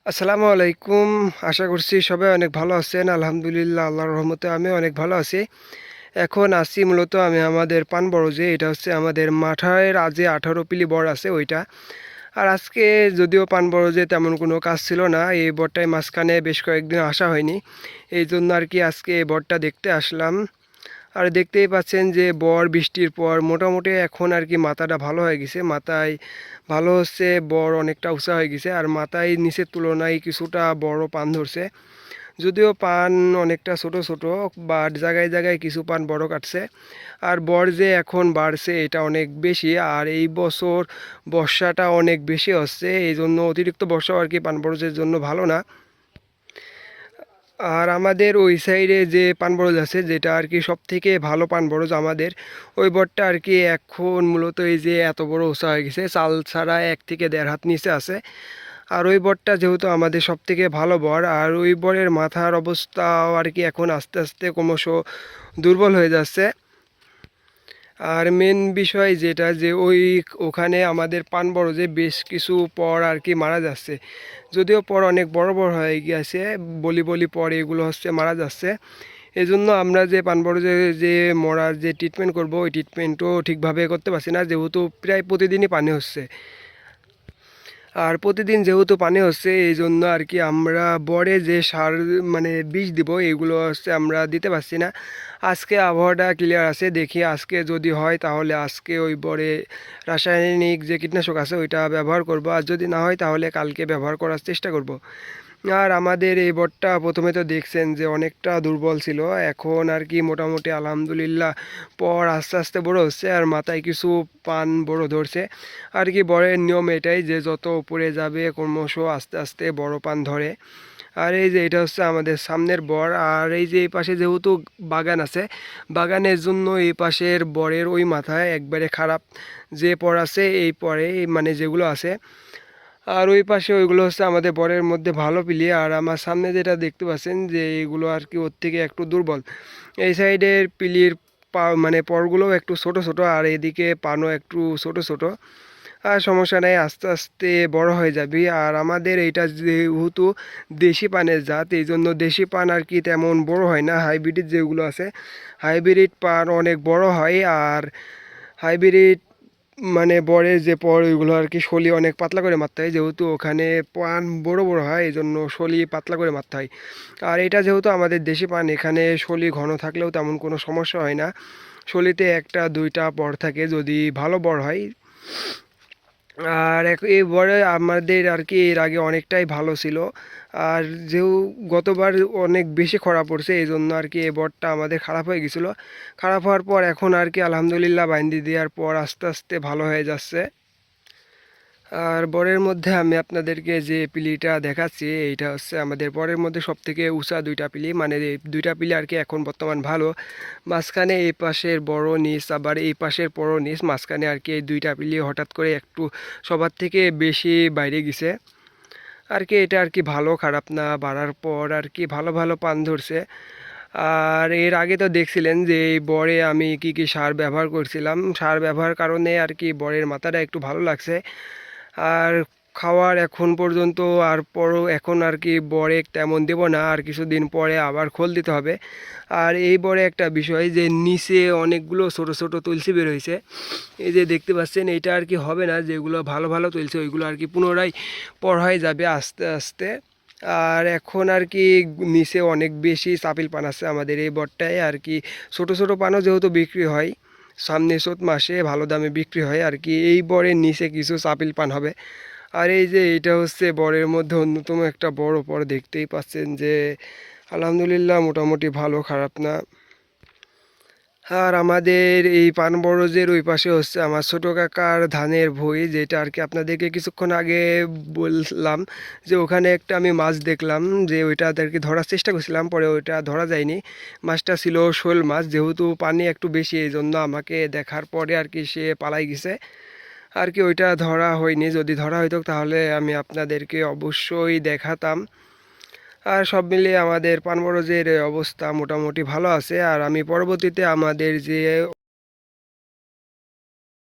আসসালামু আলাইকুম। আশা করছি সবাই অনেক ভালো আছেন। আলহামদুলিল্লাহ, আল্লাহর রহমতে আমি অনেক ভালো আছি। এখন আছি মূলত আমি আমাদের পানবড়, যে এটা হচ্ছে আমাদের মাঠায়ের আজে 18 পিলি বর আছে ওইটা। আর আজকে যদিও পানবড় যে তেমন কোনো কাজ ছিল না, এই বরটায় মাঝখানে বেশ কয়েকদিন আসা হয়নি, এই জন্য আর কি আজকে এই বরটা দেখতে আসলাম। আর দেখতেই পাচ্ছেন যে বর বৃষ্টির পর মোটামুটি এখন আর কি মাথাটা ভালো হয়ে গেছে, মাথায় ভালো হচ্ছে, বর অনেকটা উঁচা হয়ে গেছে আর মাথায় নিচের তুলনায় কিছুটা বড় পান ধরছে। যদিও পান অনেকটা ছোট ছোট, বাট জায়গায় জায়গায় কিছু পান বড় কাটছে। আর বর যে এখন বাড়ছে এটা অনেক বেশি, আর এই বছর বর্ষাটা অনেক বেশি হচ্ছে, এই জন্য অতিরিক্ত বর্ষাও আর কি পান বরজের জন্য ভালো না। আর আমাদের ওই সাইডে যে পান বরজ আছে, যেটা আর কি সব থেকে ভালো পান বরজ আমাদের, ওই বরটা আর কি এখন মূলত এই যে এত বড় উঁচা হয়ে গেছে, চাল ছাড়া 1 থেকে 1.5 হাত নিচে আছে। আর ওই বরটা যেহেতু আমাদের সব থেকে ভালো বর, আর ওই বরের মাথার অবস্থাও আর কি এখন আস্তে আস্তে ক্রমশ দুর্বল হয়ে যাচ্ছে। আর মেন বিষয় যেটা, যে ওখানে আমাদের পান বড় যে বেশ কিছু পর আর কি মারা যাচ্ছে, যদিও পর অনেক বড় বড় হয়ে গিয়েছে, বলি বলি পর এগুলো হচ্ছে মারা যাচ্ছে। এই জন্য আমরা যে পান বড় যে মরার যে ট্রিটমেন্ট করব, ওই ট্রিটমেন্টও ঠিকভাবে করতে পারছি না, যেহেতু প্রায় প্রতিদিনই পানি হচ্ছে। আর প্রতিদিন যেহেতু পানি হচ্ছে, এই জন্য আর কি আমরা বরে যে সার মানে বীজ দিব, এগুলো হচ্ছে আমরা দিতে পারছি না। আজকে আবহাওয়াটা ক্লিয়ার আছে, দেখি আজকে যদি হয় তাহলে আজকে ওই বরে রাসায়নিক যে কীটনাশক আছে ওইটা ব্যবহার করব, আর যদি না হয় তাহলে কালকে ব্যবহার করার চেষ্টা করব। আর আমাদের এই বটটা প্রথমে তো দেখছেন যে অনেকটা দুর্বল ছিল, এখন আর কি মোটামুটি আলহামদুলিল্লাহ পর আস্তে আস্তে বড় হচ্ছে, আর মাথায় কিছু পান বড় ধরছে। আর কি বরের নিয়ম এটাই যে যত উপরে যাবে ক্রমশ আস্তে আস্তে বড় পান ধরে। আর এই যে এটা হচ্ছে আমাদের সামনের বর, আর এই যে এই পাশে যেহেতু বাগান আছে, বাগানের জন্য এই পাশের বরের ওই মাথায় একবারে খারাপ যে পর আছে, এই পরে মানে যেগুলো আছে। আর ওই পাশে ওইগুলো হচ্ছে আমাদের বরের মধ্যে ভালো পিলি, আর আমার সামনে যেটা দেখতে পাচ্ছেন যে এইগুলো আর কি ওর থেকে একটু দুর্বল। এই সাইডের পিলির মানে পরগুলোও একটু ছোট ছোট, আর এদিকে পানও একটু ছোট ছোট। আর সমস্যা নেই, আস্তে আস্তে বড় হয়ে যাবে। আর আমাদের এইটা যেহেতু দেশি পানের জাত, এই জন্য দেশি পান আর কি তেমন বড় হয় না, হাইব্রিড যেগুলো আছে হাইব্রিড পান অনেক বড় হয়। আর হাইব্রিড মানে বরের যে পর ওইগুলো আর কি শলি অনেক পাতলা করে মারতে হয়, যেহেতু ওখানে পান বড় বড় হয়, এই জন্য শলি পাতলা করে মারতে হয়। আর এটা যেহেতু আমাদের দেশি পান, এখানে শলি ঘন থাকলেও তেমন কোনো সমস্যা হয় না, শলিতে একটা দুইটা পর থাকে যদি ভালো বর হয়। আর এই বরে আমাদের আর কি এর আগে অনেকটাই ভালো ছিল, আর যেহেতু গতবার অনেক বেশি খরা পড়ছে, এই জন্য আর কি এই বরটা আমাদের খারাপ হয়ে গেছিলো। খারাপ হওয়ার পর এখন আর কি আলহামদুলিল্লাহ বাইন্দি দেওয়ার পর আস্তে আস্তে ভালো হয়ে যাচ্ছে। আর বরের মধ্যে আমি আপনাদেরকে যে পিলিটা দেখাচ্ছি, এইটা হচ্ছে আমাদের বরের মধ্যে সব থেকে উঁচা দুইটা পিলি, মানে এই দুইটা পিলি আর কি এখন বর্তমান ভালো। মাঝখানে এই পাশের বড় নিচ, আবার এই পাশের বড় নিচ, মাঝখানে আর কি এই দুইটা পিলি হঠাৎ করে একটু সবার থেকে বেশি বাইরে গেছে। আর কি এটা আর কি ভালো, খারাপ না, বাড়ার পর আর কি ভালো ভালো পান ধরছে। আর এর আগে তো দেখছিলেন যে এই বরে আমি কি কি সার ব্যবহার করছিলাম, সার ব্যবহার কারণে আর কি বরের মাথাটা একটু ভালো লাগছে। আর খাওয়ার এখন পর্যন্ত আর পরও এখন আর কি বরে তেমন দেব না, আর কিছুদিন পরে আবার খোল দিতে হবে। আর এই বরে একটা বিষয় যে নিচে অনেকগুলো ছোট ছোট তুলসী বের হয়েছে, এই যে দেখতে পাচ্ছেন, এইটা আর কি হবে না, যেগুলো ভালো ভালো তুলছে ওইগুলো আর কি পুনরায় পর হয়ে যাবে আস্তে আস্তে। আর এখন আর কি নিচে অনেক বেশি চাপিল পান আছে আমাদের এই বটটায়, আর কি ছোট ছোট পানও যেহেতু বিক্রি হয়, সামনে চৈত মাসে ভালো দামে বিক্রি হয়, আর কি এই বরের নিচে কিছু চাপিল পান হবে। আর এই যে এটা হচ্ছে বরের মধ্যে অন্যতম একটা বড় পর, দেখতেই পাচ্ছেন যে আলহামদুলিল্লাহ মোটামুটি ভালো, খারাপ না। আর আমাদের এই পানবরজের ওই পাশে হচ্ছে আমার ছোটো কাকার ধানের ভুঁই, যেটা আর কি আপনাদেরকে কিছুক্ষণ আগে বললাম যে ওখানে একটা আমি মাছ দেখলাম, যে ওইটা আর কি ধরার চেষ্টা করছিলাম, পরে ওইটা ধরা যায়নি। মাছটা ছিল শোল মাছ, যেহেতু পানি একটু বেশি এই জন্য আমাকে দেখার পরে আর কি সে পালাই গেছে। আর কি ওইটা ধরা হয়নি, যদি ধরা হইতো তাহলে আমি আপনাদেরকে অবশ্যই দেখাতাম। আর সব মিলিয়ে আমাদের পানবরজের অবস্থা মোটামুটি ভালো আছে। আর আমি পরবর্তীতে আমাদের যে